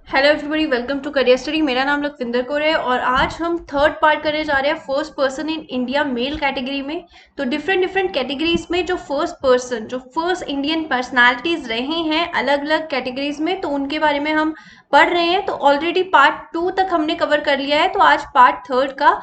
Hello everybody, welcome to career study. मेरा नाम लखविंदर कौर है और आज हम थर्ड पार्ट करने जा रहे हैं first person in India male category में। तो डिफरेंट कैटेगरीज में जो फर्स्ट इंडियन पर्सनालिटीज रहे हैं अलग अलग कैटेगरीज में, तो उनके बारे में हम पढ़ रहे हैं। तो ऑलरेडी पार्ट 2 तक हमने कवर कर लिया है, तो आज पार्ट थर्ड का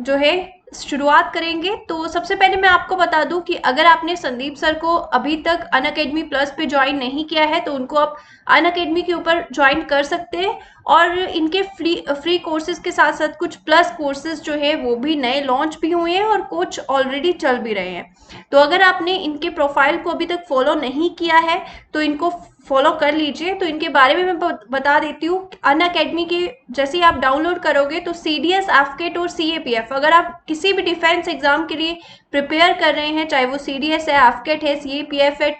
जो है शुरुआत करेंगे। तो सबसे पहले मैं आपको बता दूं कि अगर आपने संदीप सर को अभी तक अनअकैडमी प्लस पे ज्वाइन नहीं किया है तो उनको आप अनअकैडमी के ऊपर ज्वाइन कर सकते हैं। और इनके फ्री कोर्सेज के साथ साथ कुछ प्लस कोर्सेज जो है वो भी नए लॉन्च भी हुए हैं और कुछ ऑलरेडी चल भी रहे हैं। तो अगर आपने इनके प्रोफाइल को अभी तक फॉलो नहीं किया है तो इनको फॉलो कर लीजिए। तो इनके बारे में मैं बता देती हूँ। अनअकैडमी के जैसे ही आप डाउनलोड करोगे तो CDS, AFCAT और CAPF, अगर आप किसी भी डिफेंस एग्जाम के लिए प्रिपेयर कर रहे हैं, चाहे वो CDS है, AFCAT है, CAPF है,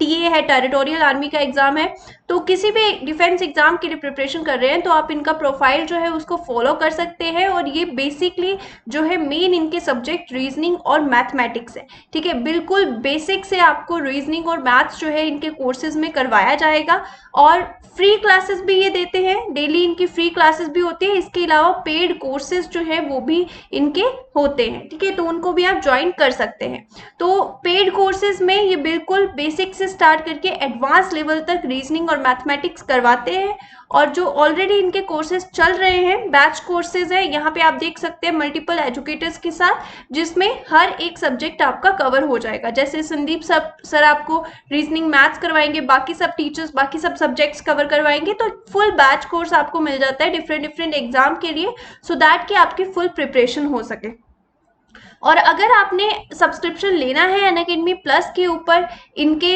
TA है, टेरिटोरियल आर्मी का एग्जाम है, तो किसी भी डिफेंस एग्जाम के लिए प्रिपरेशन कर रहे हैं तो आप इनका प्रोफाइल जो है उसको फॉलो कर सकते हैं। और ये बेसिकली जो है मेन इनके सब्जेक्ट रीजनिंग और मैथमेटिक्स है। ठीक है, बिल्कुल बेसिक से आपको रीजनिंग और मैथ्स जो है इनके कोर्सेज में करवाया जाएगा। और फ्री क्लासेस भी ये देते हैं, डेली इनकी फ्री क्लासेस भी होती है। इसके अलावा पेड कोर्सेज जो है वो भी इनके होते हैं। ठीक है, तो उनको भी आप ज्वाइन कर सकते हैं। तो पेड कोर्सेज में ये बिल्कुल बेसिक से स्टार्ट करके एडवांस लेवल तक रीजनिंग और मैथमेटिक्स करवाते हैं। और जो ऑलरेडी इनके कोर्सेज चल रहे हैं बैच कोर्सेज है, यहाँ पे आप देख सकते हैं मल्टीपल एजुकेटर्स के साथ, जिसमें हर एक सब्जेक्ट आपका कवर हो जाएगा। जैसे संदीप सर आपको रीजनिंग मैथ्स करवाएंगे, बाकी सब टीचर्स बाकी सब सब्जेक्ट्स कवर करवाएंगे। तो फुल बैच कोर्स आपको मिल जाता है डिफरेंट एग्जाम के लिए, सो दैट कि आपकी फुल प्रिपरेशन हो सके। और अगर आपने सब्सक्रिप्शन लेना है अनअकैडमी प्लस के ऊपर इनके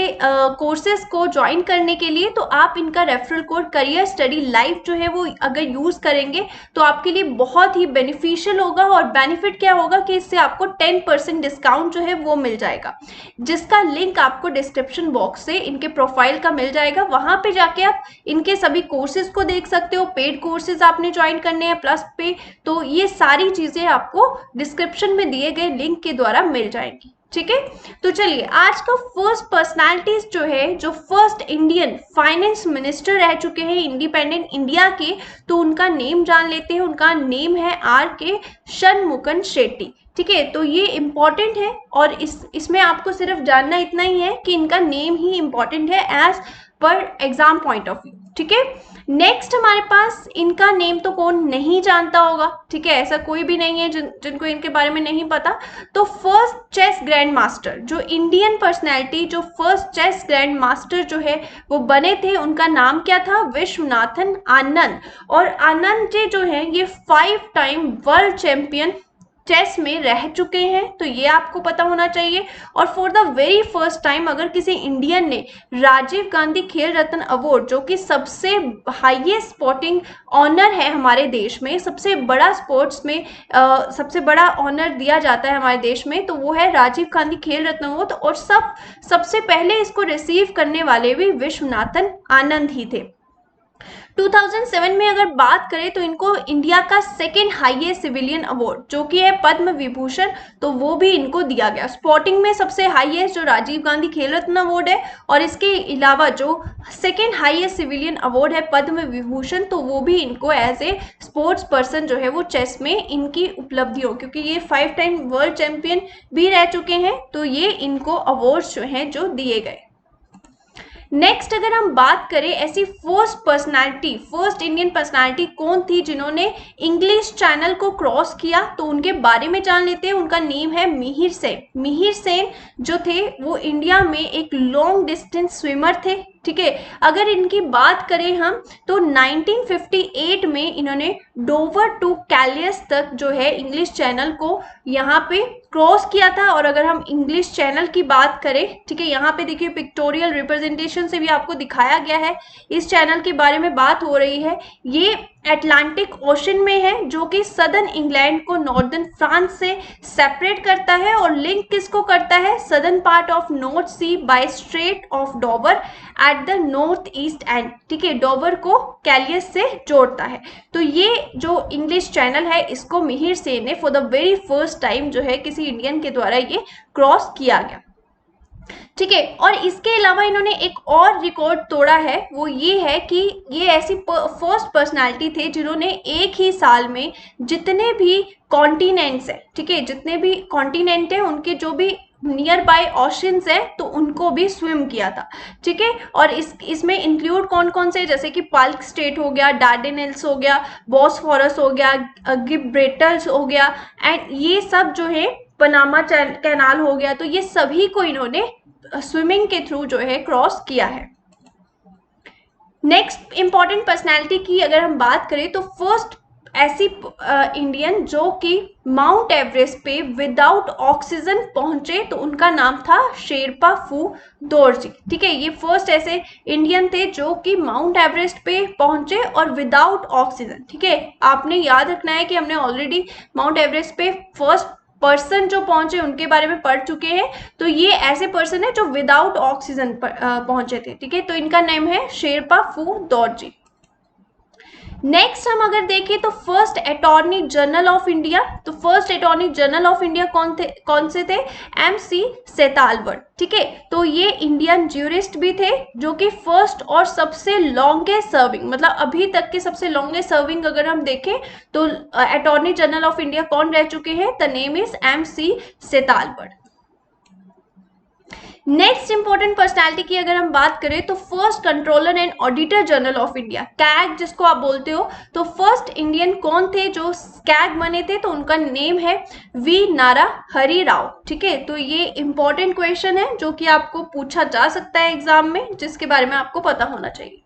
कोर्सेज को ज्वाइन करने के लिए, तो आप इनका referral code career study live जो है वो अगर यूज करेंगे तो आपके लिए बहुत ही बेनिफिशियल होगा। और बेनिफिट क्या होगा कि इससे आपको 10% डिस्काउंट जो है वो मिल जाएगा, जिसका लिंक आपको डिस्क्रिप्शन बॉक्स से इनके प्रोफाइल का मिल जाएगा। वहां पे जाके आप इनके सभी कोर्सेज को देख सकते हो। पेड कोर्सेज आपने ज्वाइन करने हैं प्लस पे, तो ये सारी चीजें आपको डिस्क्रिप्शन में दिए गए लिंक के द्वारा मिल जाएंगी। ठीक है, तो चलिए आज का फर्स्ट पर्सनालिटीज जो है, जो फर्स्ट इंडियन फाइनेंस मिनिस्टर रह चुके हैं इंडिपेंडेंट इंडिया के, तो उनका नेम जान लेते हैं। उनका नेम है RK षणमुगम शेट्टी। ठीक है, तो ये इंपॉर्टेंट है और इसमें आपको सिर्फ जानना इतना ही है कि इनका नेम ही इंपॉर्टेंट है as per exam point of view. ठीक है, नेक्स्ट हमारे पास इनका नेम तो कौन नहीं जानता होगा। ठीक है, ऐसा कोई भी नहीं है जिनको इनके बारे में नहीं पता। तो फर्स्ट चेस ग्रैंड मास्टर, जो इंडियन पर्सनैलिटी जो फर्स्ट चेस ग्रैंड मास्टर जो है वो बने थे, उनका नाम क्या था? विश्वनाथन आनंद। और आनंद जी जो है ये 5 टाइम वर्ल्ड चैंपियन चेस में रह चुके हैं, तो ये आपको पता होना चाहिए। और for the very first time अगर किसी इंडियन ने राजीव गांधी खेल रत्न अवार्ड, जो कि सबसे हाईएस्ट स्पोर्टिंग ऑनर है हमारे देश में, सबसे बड़ा स्पोर्ट्स में सबसे बड़ा ऑनर दिया जाता है हमारे देश में, तो वो है राजीव गांधी खेल रत्न अवार्ड। और सबसे पहले इसको रिसीव करने वाले भी विश्वनाथन आनंद ही थे। 2007 में अगर बात करें तो इनको इंडिया का सेकेंड हाईएस्ट सिविलियन अवार्ड जो कि है पद्म विभूषण, तो वो भी इनको दिया गया। स्पोर्टिंग में सबसे हाईएस्ट जो राजीव गांधी खेल रत्न अवार्ड है, और इसके अलावा जो सेकेंड हाईएस्ट सिविलियन अवार्ड है पद्म विभूषण, तो वो भी इनको एज ए स्पोर्ट्स पर्सन जो है वो चेस में इनकी उपलब्धि हो, क्योंकि ये 5 टाइम वर्ल्ड चैंपियन भी रह चुके हैं, तो ये इनको अवार्ड्स जो हैं जो दिए गए। नेक्स्ट अगर हम बात करें ऐसी फर्स्ट इंडियन पर्सनालिटी कौन थी जिन्होंने इंग्लिश चैनल को क्रॉस किया, तो उनके बारे में जान लेते हैं। उनका नेम है मिहिर सेन। मिहिर सेन जो थे वो इंडिया में एक लॉन्ग डिस्टेंस स्विमर थे। ठीक है, अगर इनकी बात करें हम तो 1958 में इन्होंने डोवर टू कैलियस तक जो है इंग्लिश चैनल को यहाँ पे क्रॉस किया था। और अगर हम इंग्लिश चैनल की बात करें, ठीक है, यहाँ पे देखिए पिक्टोरियल रिप्रेजेंटेशन से भी आपको दिखाया गया है, इस चैनल के बारे में बात हो रही है। ये अटलांटिक ओशन में है, जो कि सदर्न इंग्लैंड को नॉर्दर्न फ्रांस से सेपरेट करता है और लिंक किसको करता है? Southern part of North Sea by Strait of Dover at the north east end. ठीक है, डोवर को कैलियस से जोड़ता है। तो ये जो इंग्लिश चैनल है इसको मिहिर सेन ने for the very first time जो है किसी इंडियन के द्वारा ये क्रॉस किया गया। ठीक है। और इसके अलावा इन्होंने एक और रिकॉर्ड तोड़ा है, वो ये है कि ये ऐसी फर्स्ट पर्सनालिटी थे जिन्होंने एक ही साल में जितने भी कॉन्टिनेंट्स है, ठीक है, जितने भी कॉन्टिनेंट है उनके जो भी नियर बाय ओशंस है तो उनको भी स्विम किया था। ठीक है। और इसमें इंक्लूड कौन कौन से, जैसे कि पाल्क स्टेट हो गया, डार्डेनेल्स हो गया, बॉस्फोरस हो गया, गिब्रेटल्स हो गया, एंड ये सब जो है पनामा कैनाल हो गया, तो ये सभी को इन्होंने स्विमिंग के थ्रू जो है क्रॉस किया है। नेक्स्ट इंपॉर्टेंट पर्सनैलिटी की अगर हम बात करें तो फर्स्ट ऐसी इंडियन जो कि माउंट एवरेस्ट पे विदाउट ऑक्सीजन पहुंचे तो उनका नाम था शेरपा फू दोरजी। ठीक है, ये फर्स्ट ऐसे इंडियन थे जो कि माउंट एवरेस्ट पे पहुंचे और विदाउट ऑक्सीजन। ठीक है, आपने याद रखना है कि हमने ऑलरेडी माउंट एवरेस्ट पे फर्स्ट पर्सन जो पहुंचे उनके बारे में पढ़ चुके हैं, तो ये ऐसे पर्सन है जो विदाउट ऑक्सीजन पहुंचे थे। ठीक है, तो इनका नेम है शेरपा फू दोरजी। नेक्स्ट हम अगर देखें तो first attorney general of India, तो first attorney general of India कौन से थे? MC सेतालवर्ट। ठीक है, तो ये इंडियन ज्यूरिस्ट भी थे जो कि फर्स्ट और सबसे लॉन्गेस्ट सर्विंग, मतलब अभी तक के सबसे लॉन्गेस्ट सर्विंग अगर हम देखें तो अटॉर्नी जनरल ऑफ इंडिया कौन रह चुके हैं? The name is MC Setalvad. Next important personality की अगर हम बात करें तो first controller and auditor general of India, CAG जिसको आप बोलते हो, तो फर्स्ट इंडियन कौन थे जो कैग बने थे? तो उनका नेम है वी नारा हरि राव। ठीक है, तो ये इंपॉर्टेंट क्वेश्चन है जो कि आपको पूछा जा सकता है एग्जाम में, जिसके बारे में आपको पता होना चाहिए।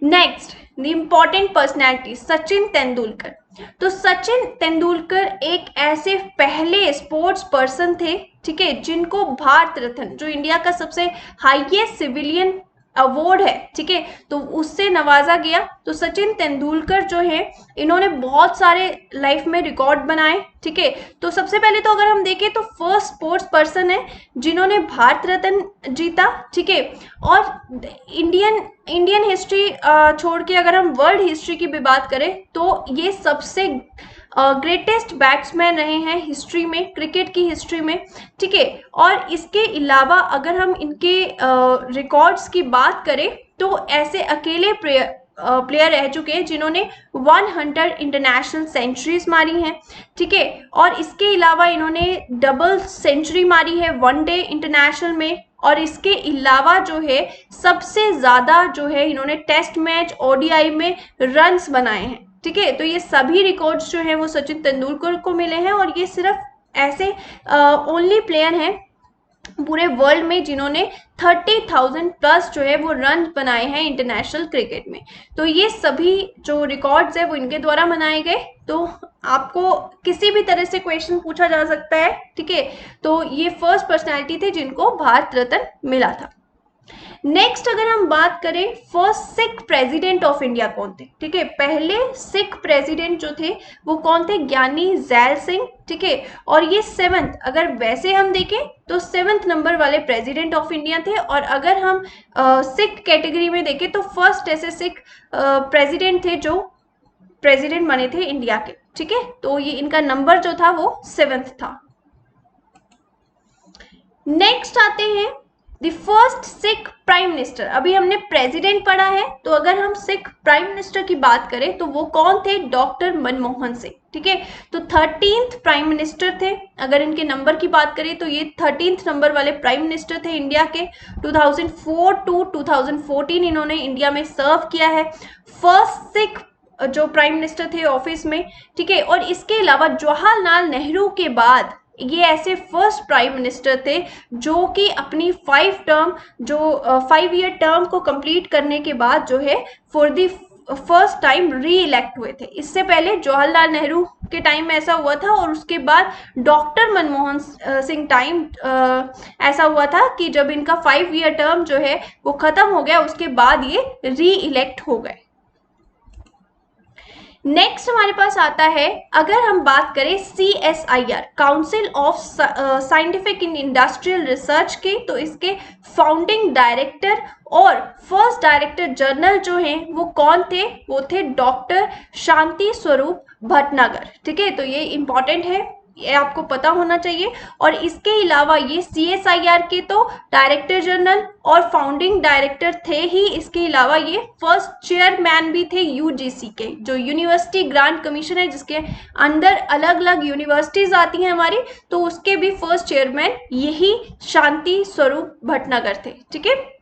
Next the important personality Sachin Tendulkar. तो सचिन तेंदुलकर एक ऐसे पहले स्पोर्ट्स पर्सन थे, ठीक है, जिनको भारत रत्न, जो इंडिया का सबसे हाईएस्ट सिविलियन अवार्ड है, ठीक है, तो उससे नवाजा गया। तो सचिन तेंदुलकर जो है इन्होंने बहुत सारे लाइफ में रिकॉर्ड बनाए। ठीक है, तो सबसे पहले तो अगर हम देखें तो फर्स्ट स्पोर्ट्स पर्सन है जिन्होंने भारत रत्न जीता। ठीक है, और इंडियन हिस्ट्री छोड़ के अगर हम वर्ल्ड हिस्ट्री की भी बात करें तो ये सबसे ग्रेटेस्ट बैट्समैन रहे हैं हिस्ट्री में, क्रिकेट की हिस्ट्री में। ठीक है, और इसके अलावा अगर हम इनके रिकॉर्ड्स की बात करें तो ऐसे अकेले प्लेयर रह चुके हैं जिन्होंने 100 इंटरनेशनल सेंचुरीज मारी हैं। ठीक है, और इसके अलावा इन्होंने डबल सेंचुरी मारी है वनडे इंटरनेशनल में, और इसके अलावा जो है सबसे ज्यादा जो है इन्होंने टेस्ट मैच ODI में रन्स बनाए हैं। ठीक है, तो ये सभी रिकॉर्ड्स जो हैं वो सचिन तेंदुलकर को मिले हैं, और ये सिर्फ ऐसे ओनली प्लेयर हैं पूरे वर्ल्ड में जिन्होंने 30,000 प्लस जो है वो रन बनाए हैं इंटरनेशनल क्रिकेट में। तो ये सभी जो रिकॉर्ड्स है वो इनके द्वारा बनाए गए। तो आपको किसी भी तरह से क्वेश्चन पूछा जा सकता है। ठीक है, तो ये फर्स्ट पर्सनालिटी थे जिनको भारत रत्न मिला था। नेक्स्ट अगर हम बात करें first Sikh president of India कौन थे? ठीक है, पहले सिख प्रेसिडेंट जो थे वो कौन थे? ज्ञानी जैल सिंह। ठीक है, और ये 7th, अगर वैसे हम देखें तो 7th नंबर वाले प्रेसिडेंट ऑफ इंडिया थे। और अगर हम सिख कैटेगरी में देखें तो फर्स्ट ऐसे सिख प्रेसिडेंट थे जो प्रेसिडेंट बने थे इंडिया के। ठीक है, तो ये इनका नंबर जो था वो 7th था। नेक्स्ट आते हैं the first Sikh prime minister. अभी हमने प्रेसिडेंट पढ़ा है, तो अगर हम सिख प्राइम मिनिस्टर की बात करें तो वो कौन थे? डॉक्टर मनमोहन सिंह। ठीक है, तो 13th प्राइम मिनिस्टर थे। अगर इनके नंबर की बात करें तो ये 13th नंबर वाले प्राइम मिनिस्टर थे इंडिया के। 2004 टू 2014 इन्होंने इंडिया में सर्व किया है। फर्स्ट सिख जो प्राइम मिनिस्टर थे ऑफिस में। ठीक है, और इसके अलावा जवाहरलाल नेहरू के बाद ये ऐसे फर्स्ट प्राइम मिनिस्टर थे जो कि अपनी 5 ईयर टर्म को कंप्लीट करने के बाद जो है फॉर द फर्स्ट टाइम री इलेक्ट हुए थे। इससे पहले जवाहरलाल नेहरू के टाइम में ऐसा हुआ था, और उसके बाद डॉक्टर मनमोहन सिंह टाइम ऐसा हुआ था कि जब इनका 5 ईयर टर्म जो है वो खत्म हो गया, उसके बाद ये री इलेक्ट हो गए। नेक्स्ट हमारे पास आता है, अगर हम बात करें CSIR council of scientific and industrial research के, तो इसके फाउंडिंग डायरेक्टर और फर्स्ट डायरेक्टर जनरल जो हैं वो कौन थे? वो थे डॉक्टर शांति स्वरूप भटनागर। ठीक है, तो ये इंपॉर्टेंट है। ये आपको पता होना चाहिए। और इसके अलावा ये CSIR के तो डायरेक्टर जनरल और फाउंडिंग डायरेक्टर थे ही, इसके अलावा ये फर्स्ट चेयरमैन भी थे UGC के, जो यूनिवर्सिटी ग्रांट कमीशन है, जिसके अंदर अलग अलग यूनिवर्सिटीज आती हैं हमारी, तो उसके भी फर्स्ट चेयरमैन यही शांति स्वरूप भटनागर थे। ठीक है,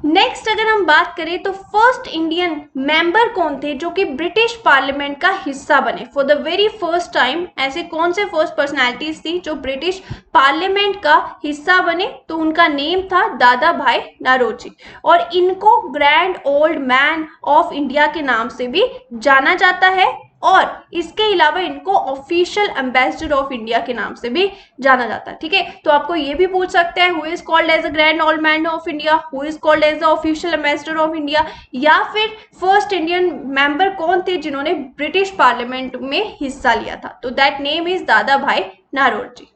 नेक्स्ट अगर हम बात करें तो फर्स्ट इंडियन मेंबर कौन थे जो कि ब्रिटिश पार्लियामेंट का हिस्सा बने for the very first time. ऐसे कौन से फर्स्ट पर्सनालिटीज थी जो ब्रिटिश पार्लियामेंट का हिस्सा बने, तो उनका नेम था दादा भाई नौरोजी, और इनको grand old man of India के नाम से भी जाना जाता है, और इसके अलावा इनको ऑफिशियल एम्बेसडर ऑफ इंडिया के नाम से भी जाना जाता है। ठीक है, तो आपको ये भी पूछ सकते हैं who is called as a grand old man of India, who is called as the official ambassador of India, या फिर फर्स्ट इंडियन मेंबर कौन थे जिन्होंने ब्रिटिश पार्लियामेंट में हिस्सा लिया था, तो दैट नेम इज दादा भाई नौरोजी।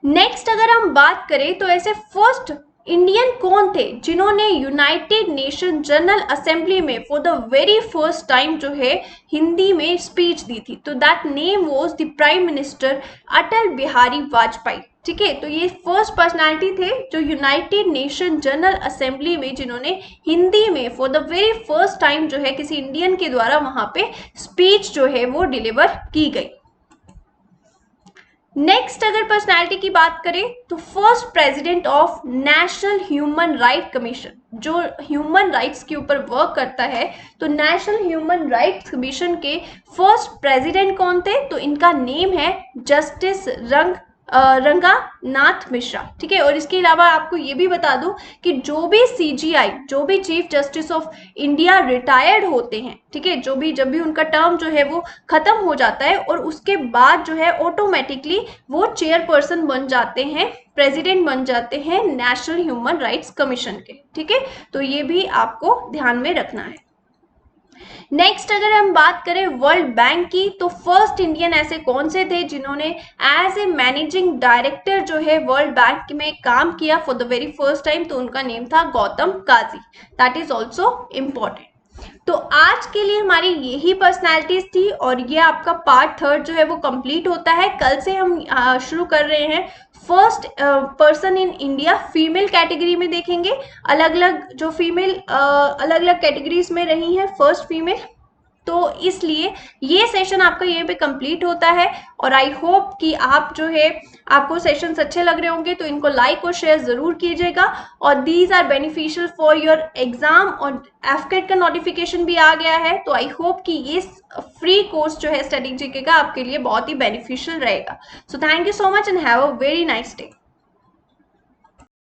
नेक्स्ट अगर हम बात करें तो ऐसे फर्स्ट इंडियन कौन थे जिन्होंने यूनाइटेड नेशन जनरल असेंबली में for the very first time जो है हिंदी में स्पीच दी थी, तो that name was the prime minister Atal Bihari Vajpayee. ठीक है, तो ये फर्स्ट पर्सनालिटी थे जो यूनाइटेड नेशन जनरल असेंबली में जिन्होंने हिंदी में for the very first time जो है किसी इंडियन के द्वारा वहां पे स्पीच जो है वो डिलीवर की गई। नेक्स्ट अगर पर्सनालिटी की बात करें तो first president of national human right commission, जो ह्यूमन राइट्स के ऊपर वर्क करता है, तो नेशनल ह्यूमन राइट्स कमीशन के फर्स्ट प्रेसिडेंट कौन थे, तो इनका नेम है जस्टिस रंगानाथ मिश्रा। ठीक है, और इसके अलावा आपको ये भी बता दूं कि जो भी CGI, जो भी chief justice of India retired होते हैं, ठीक है, जब भी उनका टर्म जो है वो खत्म हो जाता है, और उसके बाद जो है ऑटोमेटिकली वो चेयरपर्सन बन जाते हैं, प्रेसिडेंट बन जाते हैं नेशनल ह्यूमन राइट्स कमीशन के। ठीक है, तो ये भी आपको ध्यान में रखना है। नेक्स्ट अगर हम बात करें वर्ल्ड बैंक की, तो फर्स्ट इंडियन ऐसे कौन से थे जिन्होंने एज ए मैनेजिंग डायरेक्टर जो है वर्ल्ड बैंक में काम किया for the very first time, तो उनका नेम था Gautam Kazi. That is also important. तो आज के लिए हमारी यही पर्सनैलिटीज थी, और ये आपका पार्ट 3 जो है वो कंप्लीट होता है। कल से हम शुरू कर रहे हैं first person in India, female category में देखेंगे। अलग अलग जो फीमेल अलग अलग कैटेगरीज में रही हैं फर्स्ट फीमेल, तो इसलिए ये सेशन आपका यहीं पे कंप्लीट होता है। और आई होप कि आप जो है आपको सेशंस अच्छे लग रहे होंगे, तो इनको लाइक और शेयर जरूर कीजिएगा। और these are beneficial for your exam, और एफकेट का नोटिफिकेशन भी आ गया है, तो आई होप कि ये फ्री कोर्स जो है स्टडी जीके का आपके लिए बहुत ही बेनिफिशियल रहेगा। So thank you so much and have a very nice day.